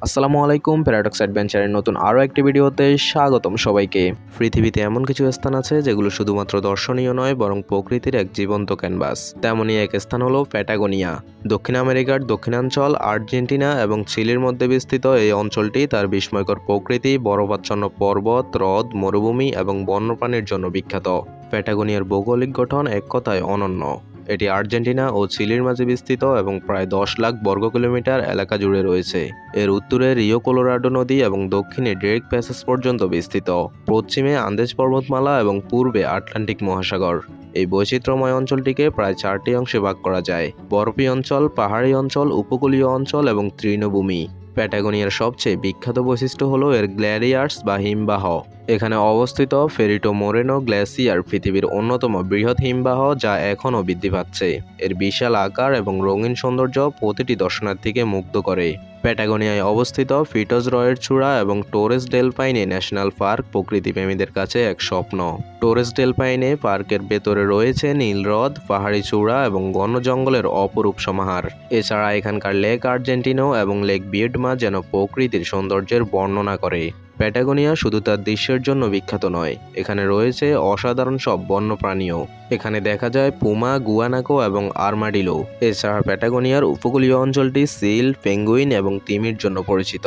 আসসালামু আলাইকুম, প্যারাডক্স অ্যাডভেঞ্চারের নতুন আরও একটি ভিডিওতে স্বাগতম সবাইকে। পৃথিবীতে এমন কিছু স্থান আছে যেগুলো শুধুমাত্র দর্শনীয় নয় বরং প্রকৃতির এক জীবন্ত ক্যানভাস। তেমনই এক স্থান হলো প্যাটাগোনিয়া। দক্ষিণ আমেরিকার দক্ষিণাঞ্চল আর্জেন্টিনা এবং চিলির মধ্যে বিস্তৃত এই অঞ্চলটি তার বিস্ময়কর প্রকৃতি, বরফাচ্ছন্ন পর্বত, হ্রদ, মরুভূমি এবং বন্যপ্রাণীর জন্য বিখ্যাত। প্যাটাগোনিয়ার ভৌগোলিক গঠন এক কথায় অনন্য। এটি আর্জেন্টিনা ও চিলির মাঝে বিস্তৃত এবং প্রায় 10 লাখ বর্গ কিলোমিটার এলাকা জুড়ে রয়েছে। এর উত্তরে রিও কলোরাডো নদী এবং দক্ষিণে ড্রেক প্যাসেজ পর্যন্ত বিস্তৃত। পশ্চিমে আন্দেজ পর্বতমালা এবং পূর্বে আটলান্টিক মহাসাগর। এই বৈচিত্র্যময় অঞ্চলটিকে প্রায় 4টি অংশে ভাগ করা যায়: বরফি অঞ্চল, পাহাড়ি অঞ্চল, উপকূলীয় অঞ্চল এবং তৃণভূমি। প্যাটাগোনিয়ার সবচেয়ে বিখ্যাত বৈশিষ্ট্য হলো এর গ্ল্যাডিয়ার্স বা হিমবাহ। এখানে অবস্থিত ফেরিটো মোরেনো গ্লেসিয়ার পৃথিবীর অন্যতম বৃহৎ হিমবাহ, যা এখনও বৃদ্ধি পাচ্ছে। এর বিশাল আকার এবং রঙিন সৌন্দর্য প্রতিটি দর্শনার্থীকে মুগ্ধ করে। প্যাটাগোনিয়ায় অবস্থিত ফিটজ রয়ের চূড়া এবং টোরেস ডেল পাইনে ন্যাশনাল পার্ক প্রকৃতিপ্রেমীদের কাছে এক স্বপ্ন। টোরেস ডেল পাইনে পার্কের ভেতরে রয়েছে নীল হ্রদ, পাহাড়ি চূড়া এবং ঘন জঙ্গলের অপরূপ সমাহার। এছাড়া এখানকার লেক আর্জেন্টিনো এবং লেক বিয়েডমা যেন প্রকৃতির সৌন্দর্যের বর্ণনা করে। প্যাটাগোনিয়া শুধু তার দৃশ্যের জন্য বিখ্যাত নয়, এখানে রয়েছে অসাধারণ সব বন্যপ্রাণীও। এখানে দেখা যায় পুমা, গুয়ানাকো এবং আর্মাডিলো। এছাড়া প্যাটাগোনিয়ার উপকূলীয় অঞ্চলটি সিল, পেঙ্গুইন এবং তিমির জন্য পরিচিত।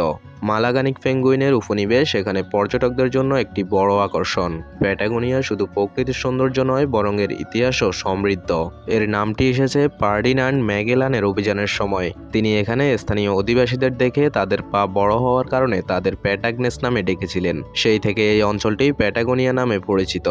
মালাগানিক পেঙ্গুইনের উপনিবেশ এখানে পর্যটকদের জন্য একটি বড় আকর্ষণ। প্যাটাগোনিয়া শুধু প্রকৃতির সৌন্দর্য নয় বরং এর ইতিহাসও সমৃদ্ধ। এর নামটি এসেছে ফার্ডিনান্ড ম্যাগেলানের অভিযানের সময়। তিনি এখানে স্থানীয় অধিবাসীদের দেখে তাদের পা বড় হওয়ার কারণে তাদের প্যাটাগনেস নামে ডেকেছিলেন। সেই থেকে এই অঞ্চলটি প্যাটাগোনিয়া নামে পরিচিত।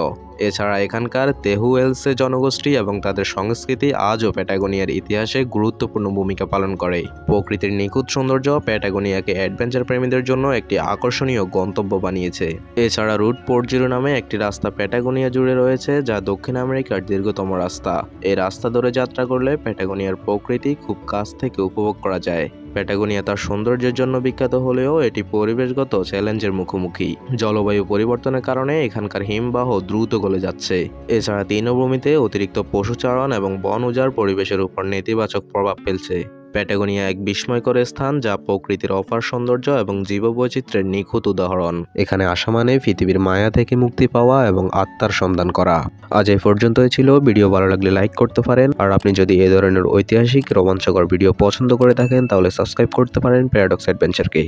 এছাড়া এখানকার তেহুয়েলসে জনগোষ্ঠী এবং তাদের সংস্কৃতি আজও প্যাটাগোনিয়ার ইতিহাসে গুরুত্বপূর্ণ ভূমিকা পালন করে। প্রকৃতির নিখুঁত সৌন্দর্য প্যাটাগোনিয়াকে অ্যাডভেঞ্চার প্রেমীদের জন্য একটি আকর্ষণীয় গন্তব্য বানিয়েছে। এছাড়া রুট 40 নামে একটি রাস্তা প্যাটাগোনিয়া জুড়ে রয়েছে, যা দক্ষিণ আমেরিকার দীর্ঘতম রাস্তা। এই রাস্তা ধরে যাত্রা করলে প্যাটাগোনিয়ার প্রকৃতি খুব কাছ থেকে উপভোগ করা যায়। প্যাটাগোনিয়া তার সৌন্দর্যের জন্য বিখ্যাত হলেও এটি পরিবেশগত চ্যালেঞ্জের মুখোমুখি। জলবায়ু পরিবর্তনের কারণে এখানকার হিমবাহ দ্রুত গলে যাচ্ছে। এছাড়া তৃণভূমিতে অতিরিক্ত পশুচারণ এবং বন উজাড় পরিবেশের উপর নেতিবাচক প্রভাব ফেলছে। প্যাটাগোনিয়া এক বিস্ময়কর স্থান, যা প্রকৃতির অপার সৌন্দর্য এবং জীববৈচিত্র্যের নিখুঁত উদাহরণ। এখানে আসা মানে পৃথিবীর মায়া থেকে মুক্তি পাওয়া এবং আত্মার সন্ধান করা। আজ এই পর্যন্তই ছিল। ভিডিও ভালো লাগলে লাইক করতে পারেন, আর আপনি যদি এই ধরনের ঐতিহাসিক রোমাঞ্চকর ভিডিও পছন্দ করে থাকেন তাহলে সাবস্ক্রাইব করতে পারেন প্যারাডক্স অ্যাডভেঞ্চারকে।